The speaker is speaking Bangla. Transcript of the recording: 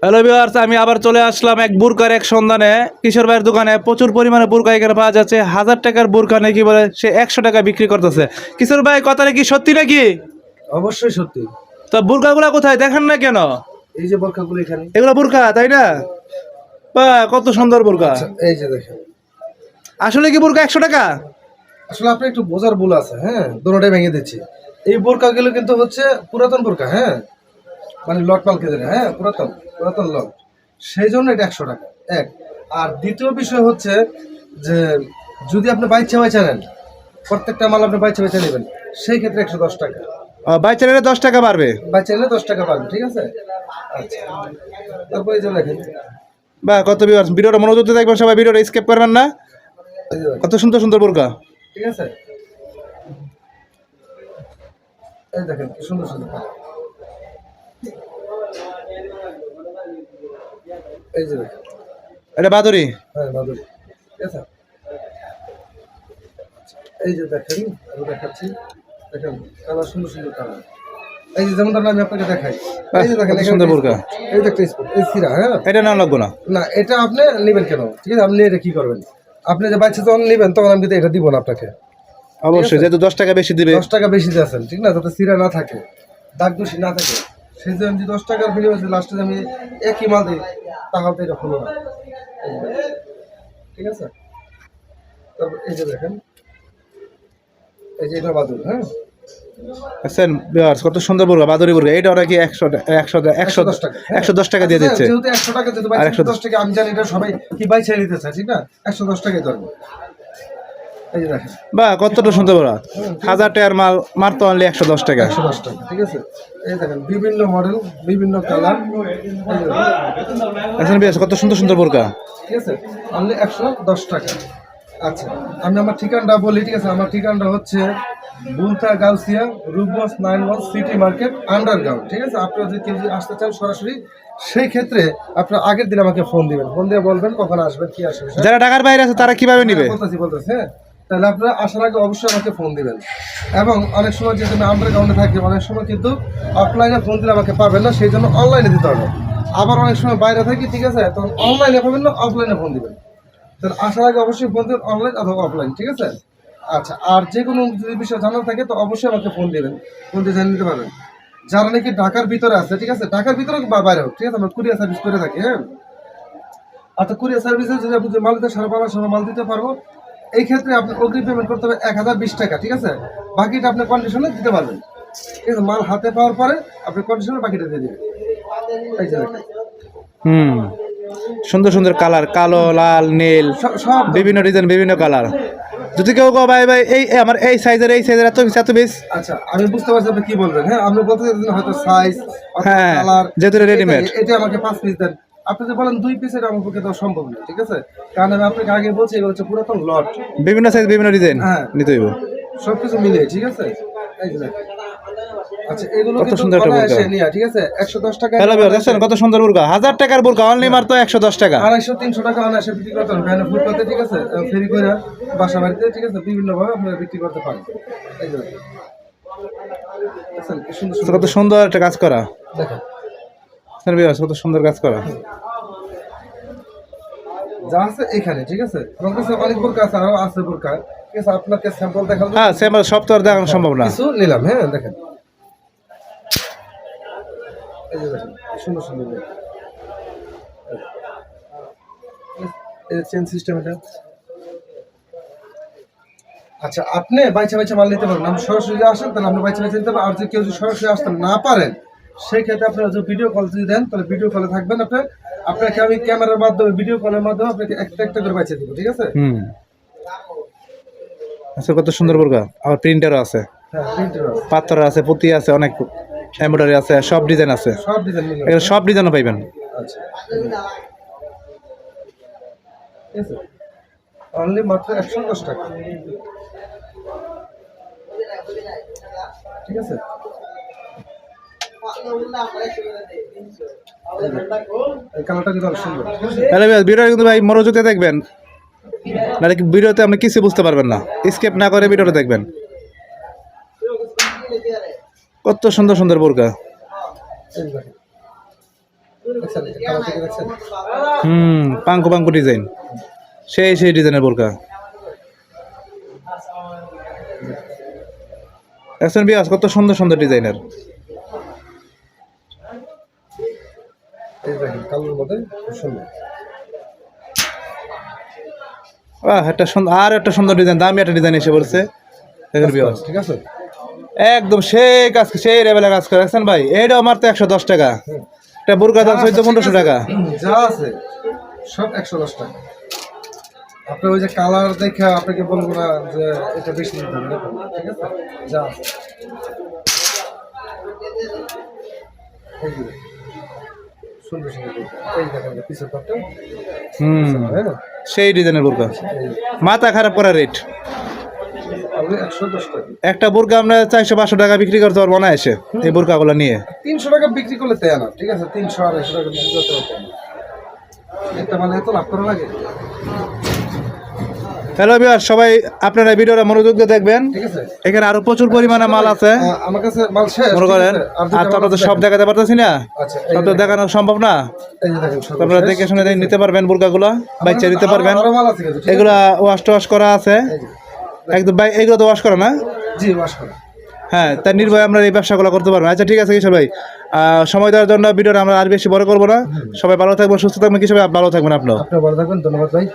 হ্যালো ভিউয়ার্স, আমি আবার চলে আসলাম এক বুরকার এক সন্ধানে। কিশোর ভাইয়ের দোকানে প্রচুর পরিমাণে বুরকা এখানে পাওয়া যাচ্ছে। 1000 টাকার বুরকা নাকি বলে সে 100 টাকা বিক্রি করতেছে। কিশোর ভাই, কথাটা কি সত্যি নাকি? অবশ্যই সত্যি। তো বুরকাগুলা কোথায় দেখেন না কেন? এই যে বোরকাগুলো এখানে। এগুলো বুরকা তাই না? বা কত সুন্দর বুরকা। এই যে দেখেন, আসলে কি বুরকা 100 টাকা? আসলে আপনার একটু বোঝার ভুল আছে। হ্যাঁ, দুটোটাই ভেঙে দিচ্ছি। এই বোরকাগুলো কিন্তু হচ্ছে পুরাতন বোরকা। হ্যাঁ, মানে লট মাল কেটে, হ্যাঁ, পুরাতন পুরাতন লট, সেই জন্য এটা 100 টাকা এক। আর দ্বিতীয় বিষয় হচ্ছে যে যদি আপনি বাইচা বাইচা নেন, প্রত্যেকটা মাল আপনি বাইচা বাইচা নেবেন, সেই ক্ষেত্রে 110 টাকা। বাই চ্যানেলে 10 টাকা বাড়বে। বাইচা নিলে 10 টাকা পাবেন, ঠিক আছে? আচ্ছা, তারপর এই যে দেখেন, বা কত ভিউয়ার্স, ভিডিওটা মনোযোগ দিয়ে দেখবেন সবাই, ভিডিওটা স্কিপ করবেন না। এই যে দেখেন, কত সুন্দর সুন্দর বুরকা। ঠিক আছে? এই দেখেন কি সুন্দর সুন্দর কালার। এই যে দেখেন, এটা বাদুরি। হ্যাঁ মাধুরী, ঠিক আছে? এই যে দেখেন, আমি দেখাচ্ছি, দেখেন কালার সুন্দর সুন্দর কালার। এই যে যেমনটা আমি আপনাকে দেখাই, এই যে দেখেন কত সুন্দর বুরকা। এই যে একটা স্পট, এই সিরা। হ্যাঁ, এটা না লাগবো না। না এটা আপনি নেবেন কেন? ঠিক আছে, আপনি এটা কি করবেন? আপনি যে বাচ্চা যখন নেবেন তখন আমি কিন্তু এটা দিব না আপনাকে। অবশ্যই, যেহেতু 10 টাকা বেশি দিবে। 10 টাকা বেশি দিয়েছেন, ঠিক না? যাতে সিরা না থাকে, দাগ দোষী না থাকে, সেই জন্য আমি 10 টাকার বিনিময়ে লাস্টে আমি একই মাল দিই, তাহলে তো এটা হলো না। এই যে দেখেন, ঠিক আছে? তারপর এই যে দেখেন, এই যে এটা বাদুর। হ্যাঁ, আছেন ভিউয়ার্স, কত সুন্দর বুরকা, বাদুরি বুরকা। এটা ওরা কি 110 টাকা। 110 টাকা দিয়ে দিচ্ছে। যেহেতু 100 টাকা, যেহেতু আর 110 টাকা, আমি জানি এটা সবাই কি বাই ছেড়ে দিতে চায়, ঠিক না? 110 টাকাই ধরবো। এই যে দেখেন, বা কতটা সুন্দর বুরকা। 1000 টাকার মাল মারতো অনলি 110 টাকা। 110 টাকা, ঠিক আছে? এই দেখেন বিভিন্ন মডেল, বিভিন্ন কালার। আছেন ভিউয়ার্স, কত সুন্দর সুন্দর বুরকা। ঠিক আছে, অনলি 110 টাকা। আচ্ছা, আমি আমার ঠিকানাটা বলি, ঠিক আছে? আমার ঠিকানাটা হচ্ছে Bulta Gausia, Rupganj 9 city market underground, ঠিক আছে? আপনারা যদি কেউ যদি আসতে চান সরাসরি, সেই ক্ষেত্রে আপনার আগের দিন আমাকে ফোন দিবেন, ফোন দিয়ে বলবেন কখন আসবেন, কি আসবে। যারা ঢাকার বাইরে আছে তারা কিভাবে নিবে? বলতেছি, হ্যাঁ। তাহলে আপনারা আসার আগে অবশ্যই আমাকে ফোন দিবেন। এবং অনেক সময় যেহেতু আমি আন্ডারগ্রাউন্ডে থাকি, অনেক সময় কিন্তু অফলাইনে ফোন দিলে আমাকে পাবেন না, সেই জন্য অনলাইনে দিতে হবে। আবার অনেক সময় বাইরে থাকি, ঠিক আছে? তখন অনলাইনে পাবেন না, অফলাইনে ফোন দিবেন। তাহলে আসার আগে অবশ্যই ফোন দিবেন, অনলাইন অথবা অফলাইন, ঠিক আছে? আচ্ছা, আর যে কোনো যদি বিষয় জানার থাকে তো অবশ্যই আমাকে ফোন দিবেন, ফোন দিয়ে জানিয়ে নিতে পারবেন। যারা নাকি ঢাকার ভিতরে আছে, ঠিক আছে? ঢাকার ভিতরে বা বাইরে হোক, ঠিক আছে? আমরা কুরিয়ার সার্ভিস করে থাকি। হ্যাঁ, আচ্ছা, কুরিয়ার সার্ভিসে যদি আপনি মাল দিতে সারা পাওয়ার সময় মাল দিতে পারবো, এই ক্ষেত্রে আপনি অগ্রিম পেমেন্ট করতে হবে 1020 টাকা, ঠিক আছে? বাকিটা আপনি কন্ডিশনে দিতে পারবেন, ঠিক আছে? মাল হাতে পাওয়ার পরে আপনি কন্ডিশনে বাকিটা দিয়ে দিবেন। এই যে দেখেন, সুন্দর সুন্দর কালার, কালো, লাল, নীল, সব বিভিন্ন ডিজাইন, বিভিন্ন কালার। যদি কেউ কো ভাই ভাই এই আমার এই সাইজের এত পিস। আচ্ছা, আমি বুঝতে পারছি আপনি কি বলবেন। হ্যাঁ, আপনি বলতে চাইছেন হয়তো সাইজ, হ্যাঁ, কালার, যেহেতু রেডিমেড। এটা আমাকে 5 পিস দেন। আপনি যে বলেন 2 পিস, এটা আমার পক্ষে দেওয়া সম্ভব না, ঠিক আছে? কারণ আমি আপনাকে আগে বলছি এগুলো হচ্ছে পুরাতন লট, বিভিন্ন সাইজ, বিভিন্ন ডিজাইন নিতে হইব। সবকিছু মিলিয়ে, ঠিক আছে? এই যে দেখেন, আচ্ছা, এগুলো কত কিন্তু সুন্দর একটা বুরকা। অনায়াসে নিয়ে, ঠিক আছে? 110 টাকা। হ্যালো ভিউয়ার, দেখছেন কত সুন্দর বুরকা। 1000 টাকার বুরকা অনলি মাত্র 110 টাকা। 250-300 টাকা অনায়াসে বিক্রি করতে পারেন ভ্যানে, ফুটপাতে, ঠিক আছে? ফেরি করে বাসা বাড়িতে, ঠিক আছে? বিভিন্নভাবে আপনারা বিক্রি করতে পারেন। এই যে দেখেন, দেখছেন কি সুন্দর সুন্দর, কত সুন্দর একটা কাজ করা। দেখেন দেখছেন ভিউয়ার, কত সুন্দর কাজ করা। যা আছে এখানে, ঠিক আছে? আমার কাছে অনেক বোরকা আছে, আরো আছে বোরকা, ঠিক আছে? আপনাকে স্যাম্পল দেখাবো। হ্যাঁ, স্যাম্পল সব তো আর দেখানো সম্ভব না। কিছু নিলাম, হ্যাঁ, দেখেন। এই যে দেখেন কি সুন্দর সুন্দর বোরকা। এই যে চেন সিস্টেম এটা। আচ্ছা, আপনি বাইচা বাইচা মাল নিতে পারবেন। আপনি সরাসরি যদি আসেন তাহলে আপনি বাইচা বাইচা নিতে পারবেন। আর যদি কেউ যদি সরাসরি আসতে না পারেন, সেই ক্ষেত্রে আপনারা যদি ভিডিও কল যদি দেন, তাহলে ভিডিও কলে থাকবেন আপনি, আপনাকে আমি ক্যামেরার মাধ্যমে, ভিডিও কলের মাধ্যমে আপনাকে একটা একটা করে বাইচা দিব, ঠিক আছে? আচ্ছা, কত সুন্দর বুরকা। আবার প্রিন্টারও আছে, হ্যাঁ, প্রিন্টার আছে, পাথর আছে, পুঁতি আছে, অনেক এমব্রয়ডারি আছে, সব ডিজাইন আছে। সব ডিজাইন মিলে। এগুলো সব ডিজাইনও পাইবেন। আচ্ছা, ঠিক আছে? অনলি মাত্র 110 টাকা, ঠিক আছে? এই কালারটা কিন্তু অনেক সুন্দর, ঠিক আছে? তাহলে ভিডিও কিন্তু ভাই মনোযোগ দিয়ে দেখবেন, নাহলে ভিডিওতে আপনি কিছু বুঝতে পারবেন না। স্কিপ না করে ভিডিওটা দেখবেন। কত সুন্দর সুন্দর বুরকা। এই দেখেন, দেখছেন এই যে কালার থেকে দেখছেন পাঙ্কু পাঙ্কু ডিজাইন, সেই ডিজাইনের বোরকা। দেখছেন বিয়াস কত সুন্দর সুন্দর ডিজাইনের। এই দেখেন কালোর মধ্যে খুব সুন্দর। একটা সুন্দর, আর একটা সুন্দর ডিজাইন, দামি একটা ডিজাইন এসে পড়ছে। দেখেন বিয়াস ঠিক আছে, একদম সেই কাজ, সেই লেভেলের কাজ করে রাখছেন ভাই। এইটাও মাত্র 110 টাকা, একটা বোরকা দাম 1400-1500 টাকা। যা আছে সব 110 টাকা। আপনি ওই যে কালার দেখে আপনাকে বলবো না যে এটা বেশি দিতে হবে, দেখুন, ঠিক আছে, যা আছে। এই যে, সুন্দর সুন্দর বোরকা। এই দেখেন পিছের পাটটা, তাই না? সেই ডিজাইনের বোরকা, মাথা খারাপ করা রেট। আপনি 110 টাকা, একটা বোরকা আমরা 400-500 টাকা বিক্রি করতে পারবো না এসে এই বোরকাগুলো নিয়ে। 300 টাকা বিক্রি করলে তেয়া না, ঠিক আছে, 300-250 টাকা বিক্রি করতে পারতেন না। একটা মানে এত লাভ করা লাগে, হ্যালো ভিউয়ার, সবাই আপনারা ভিডিওটা মনোযোগ দিয়ে দেখবেন। ঠিক আছে। এখানে আরো প্রচুর পরিমাণে মাল আছে, আমার কাছে মাল শেষ, মনে ঠিক করেন। আছে? আর আর তো আমরা তো সব দেখাতে পারতেছি না, আচ্ছা, সব তো দেখানো সম্ভব না। এই যে দেখেন তো আপনারা দেখে শুনে নিতে পারবেন, বোরকাগুলো বাচ্চা নিতে পারবেন। আরো মাল আছে কিন্তু, ঠিক আছে? এগুলা ওয়াশ টোয়াশ করা আছে এই যে, একদম ভাই, এগুলো তো ওয়াশ করা না? জি ওয়াশ করা। হ্যাঁ, তাই নির্ভয় আমরা এই ব্যবসাগুলো করতে পারবো। আচ্ছা ঠিক আছে কিশোর ভাই, সময় দেওয়ার জন্য ভিডিওটা আমরা আর বেশি বড় করবো না। সবাই ভালো থাকবেন, সুস্থ থাকবেন। কিশোর ভাই ভালো থাকবেন আপনিও। আপনি ভালো থাকবেন, ধন্যবাদ ভাই।